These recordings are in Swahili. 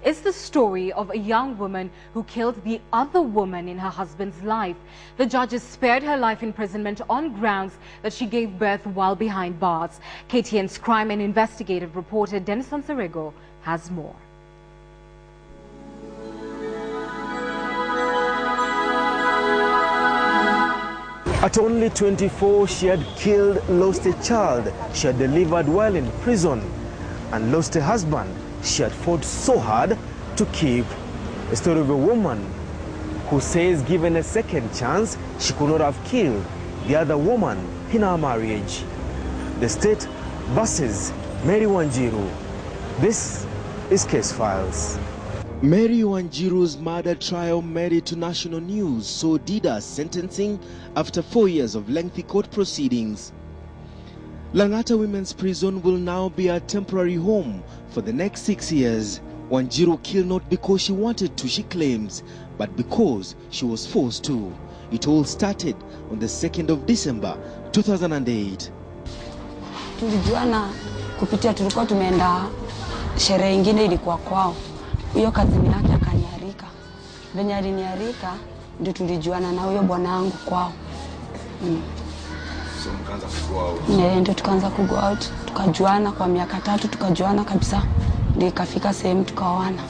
is the story of a young woman who killed the other woman in her husband's life. The judges spared her life imprisonment on grounds that she gave birth while behind bars. KTN's crime and investigative reporter Dennis Ansarego has more. At only 24, she had killed, lost a child she had delivered while in prison, and lost a husband she had fought so hard to keep. A story of a woman who says given a second chance, she could not have killed the other woman in her marriage. The state versus Mary Wanjiru. This is Case Files. Mary Wanjiru's murder trial made it to national news, so did her sentencing after 4 years of lengthy court proceedings. Langata Women's Prison will now be a temporary home for the next 6 years. Wanjiru killed not because she wanted to, she claims, but because she was forced to. It all started on the 2nd of December 2008. Tulijuana kupitia, tulikuwa tumeenda sherehe ingine ilikuwa kwao. Huyo kazini yake akaniarika. Venye aliniarika ndio tulijuana na huyo bwana wangu kwao. So mkaanza ku-go out? Ndio tukaanza ku-go out. Tukajuana kwa miaka 3, tukajuana kabisa. Ndio ikafika sehemu tukaoana.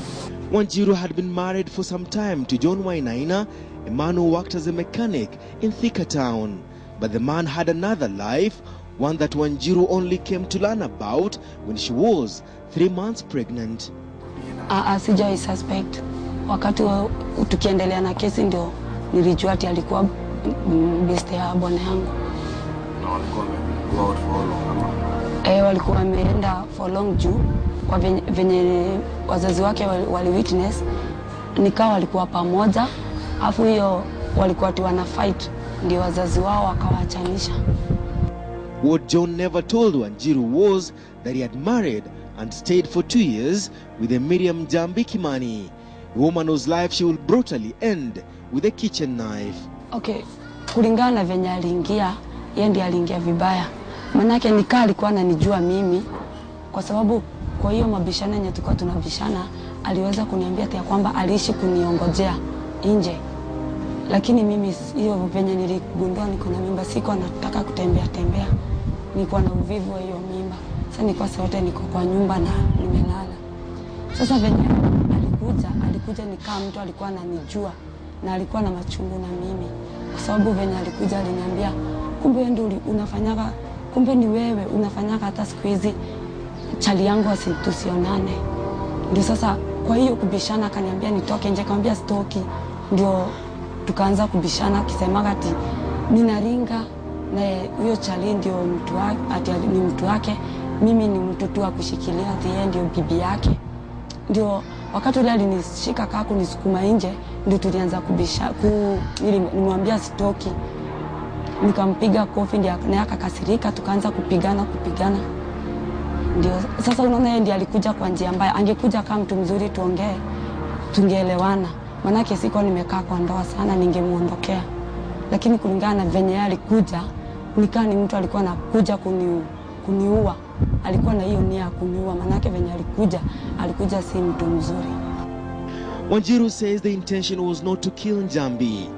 Wanjiru had been married for some time to John Wainaina, a man who worked as a mechanic in Thika town. But the man had another life, one that Wanjiru only came to learn about when she was 3 months pregnant. Sijai suspect. Wakati tukiendelea na kesi ndio nilijua ati alikuwa best ya bwana yangu. Na walikuwa go out for long? Walikuwa wameenda for long juu kwa venye wazazi wake wali witness, nikawa walikuwa pamoja, afu hiyo walikuwa ati wana fight, ndio wazazi wao wakawaachanisha. What John never told Wanjiru was that he had married and stayed for 2 years with a Miriam Jambi Kimani, a woman whose life she will brutally end with a kitchen knife. Okay, kulingana na venye aliingia, yeye ndiye aliingia vibaya. Manake nikaa alikuwa ananijua mimi, kwa sababu kwa hiyo mabishana yenye tulikuwa tunabishana, aliweza kuniambia ati kwamba aliishi kuniongojea nje. Lakini mimi hiyo venye niligundua niko na mimba, siko nataka kutembea. Nilikuwa na uvivu wa hiyo mimba. Sasa nilikuwa sote niko kwa nyumba na nimelala. Sasa venye alikuja nikaa mtu alikuwa ananijua na alikuwa na machungu na mimi. Kwa sababu venye alikuja aliniambia, kumbe ndio unafanyaga, kumbe ni wewe unafanyaga hata siku hizi chali yangu asitusionane. Ndio sasa kwa hiyo kubishana akaniambia nitoke nje, akamwambia stoki. Ndio tukaanza kubishana akisemaga ati ninaringa na huyo chali ndio mtu wake, ati ni mtu wake, mimi ni mtu tu wa kushikilia, ati yeye ndio bibi yake. Ndio wakati ule alinishika kaa kunisukuma nje, ndio tulianza kubisha nilimwambia sitoki. Nikampiga kofi ndio naye akakasirika, tukaanza kupigana. Ndio sasa unaona yeye ndiye alikuja kwa njia mbaya. Angekuja kama mtu mzuri tuongee, tungeelewana. Maana siko nimekaa kwa ndoa sana, ningemuondokea. Lakini kulingana na venye yeye alikuja, nikaa ni mtu alikuwa anakuja kuniua. Alikuwa na hiyo nia ya kuniua, maana venye alikuja si mtu mzuri. Wanjiru says the intention was not to kill Njambi,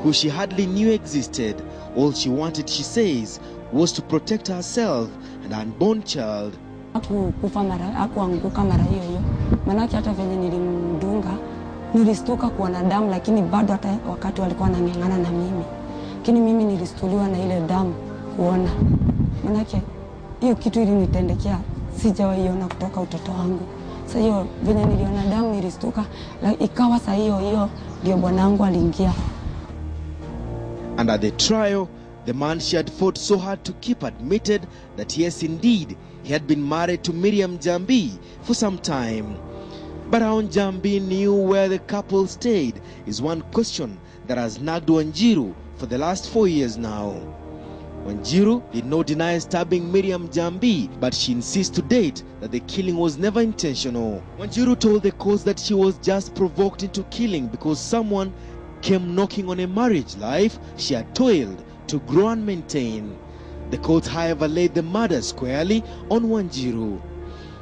who she hardly knew existed. All she wanted, she says, was to protect herself and her unborn child. Hakuanguka mara hiyo. Maana hata venye nilimdunga, nilistuka kuona damu, lakini bado hata wakati walikuwa wanang'ang'ana na mimi. Lakini mimi nilistuliwa na ile damu kuona. Maana hiyo kitu ilinitendekea sijawahi iona kutoka utoto wangu. Sasa hiyo venye niliona damu nilistuka, ikawa saa hiyo ndio bwanangu aliingia. And at the trial, the man she had fought so hard to keep admitted that yes, indeed, he had been married to Miriam Jambi for some time. But how Jambi knew where the couple stayed is one question that has nagged Wanjiru for the last 4 years now. Wanjiru did not deny stabbing Miriam Jambi, but she insists to date that the killing was never intentional. Wanjiru told the court that she was just provoked into killing because someone came knocking on a marriage life she had toiled to grow and maintain. The court, however, laid the murder squarely on Wanjiru.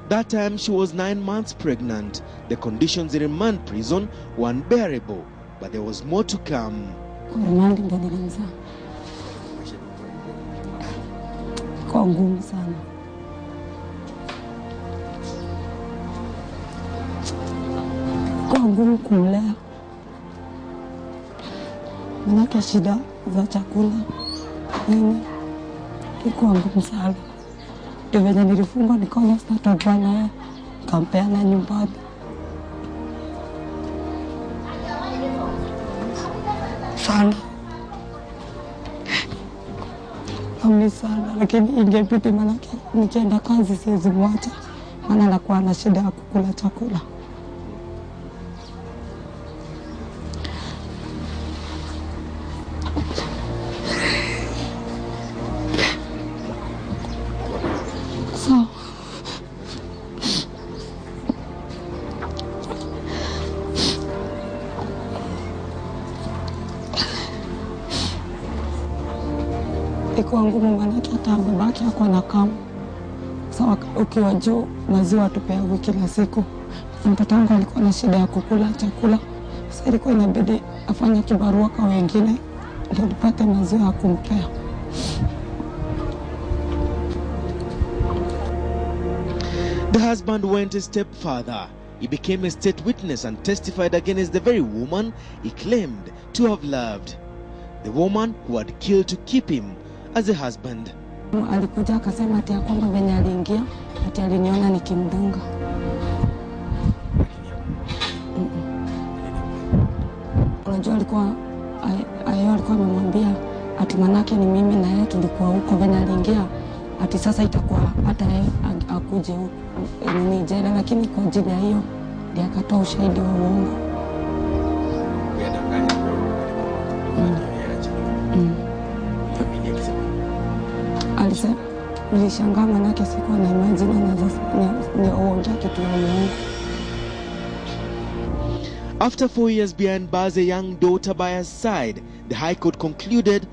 That time she was 9 months pregnant. The conditions in remand prison were unbearable, but there was more to come. Kwa ngumu sana. Kwa ngumu kumlea. Manake shida za chakula. Nini? Ikuwa ngumu sana. Ndio venye nilifungwa nikaona sitatoboa naye. Nikampeana nyumbani. Sana. Kami sana, lakini ingebidi manake nikienda kazi siwezi mwacha. Maana anakuwa na shida ya kukula chakula. So, ikuwa ngumu manake hata babake hakuwa na kama. Sawa ukiwa juu maziwa tupewa kila siku. Mtoto wangu alikuwa na shida ya kukula chakula. Sasa ilikuwa inabidi afanye kibarua kwa wengine ndio tupate maziwa ya kumpea. The husband went a step further. He became a state witness and testified against the very woman he claimed to have loved. The woman who had killed to keep him as a husband. Alikuja akasema ati ya kwamba venye aliingia ati aliniona nikimdunga. Unajua alikuwa amemwambia ati manake ni mimi na yeye tulikuwa huko venye aliingia ati sasa itakuwa hata yeye akuje ni jela, lakini kwa ajili ya hiyo ndiye akatoa ushahidi wa uongo. Alisema nilishangaa manake sikuwa na imagine ni uongo kitu ya uongo. After 4 years behind bars, a young daughter by her side, the High Court concluded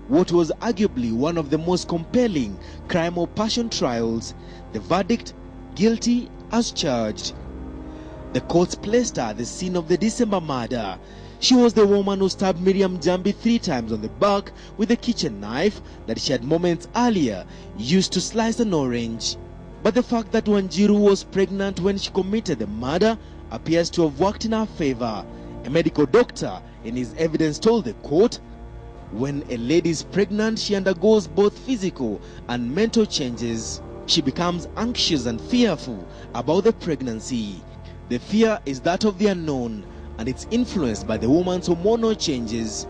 what was arguably one of the most compelling crime or passion trials. The verdict, guilty as charged. The courts placed her at the scene of the December murder. She was the woman who stabbed Miriam Jambi 3 times on the back with a kitchen knife that she had moments earlier used to slice an orange. But the fact that Wanjiru was pregnant when she committed the murder appears to have worked in her favor. A medical doctor in his evidence told the court, when a lady is pregnant, she undergoes both physical and mental changes. She becomes anxious and fearful about the pregnancy. The fear is that of the unknown, and it's influenced by the woman's hormonal changes.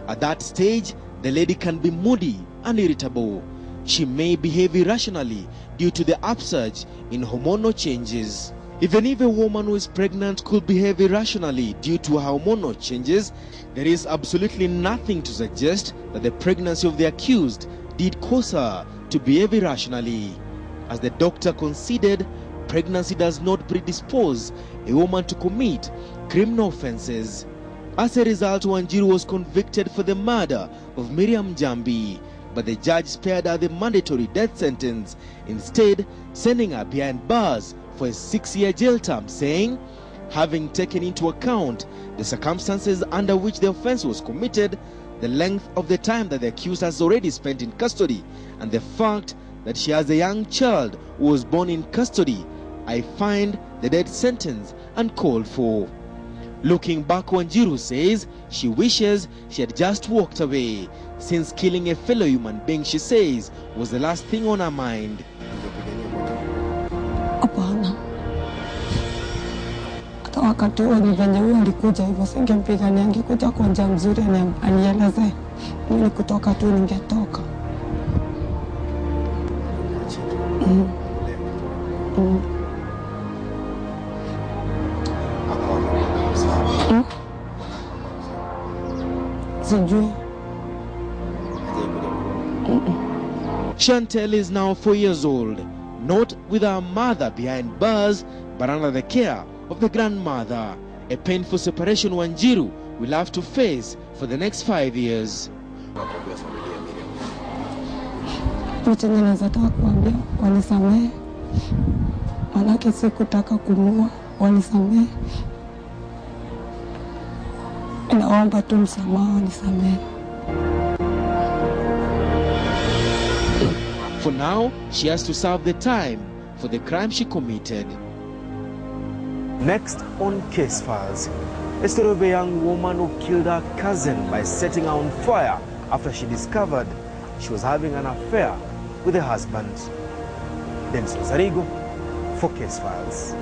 At that stage, the lady can be moody and irritable. She may behave irrationally due to the upsurge in hormonal changes. Even if a woman who is pregnant could behave irrationally due to her hormonal changes, there is absolutely nothing to suggest that the pregnancy of the accused did cause her to behave irrationally. As the doctor conceded, pregnancy does not predispose a woman to commit criminal offenses. As a result, Wanjiru was convicted for the murder of Miriam Jambi, but the judge spared her the mandatory death sentence, instead sending her behind bars for a 6-year jail term, saying, having taken into account the circumstances under which the offense was committed, the length of the time that the accused has already spent in custody, and the fact that she has a young child who was born in custody, I find the death sentence uncalled for. Looking back, Wanjiru says she wishes she had just walked away, since killing a fellow human being, she says, was the last thing on her mind. Hapana. Hata wakati huo ni venye huyo alikuja hivyo, singempigania, angekuja kwa njia mzuri anieleze. Mimi kutoka tu ningetoka. Chantel is now 4 years old, not with her mother behind bars, but under the care of the grandmother. A painful separation Wanjiru will have to face for the next 5 years. Mchenye naweza taka kuambia wanisamehe. manake sikutaka kumuua, wanisamehe. Naomba tu msamaha, wanisamehe. For now, she has to serve the time for the crime she committed. Next on Casefiles, a story of a young woman who killed her cousin by setting her on fire after she discovered she was having an affair with her husband. Dennis Rosarigo for Casefiles.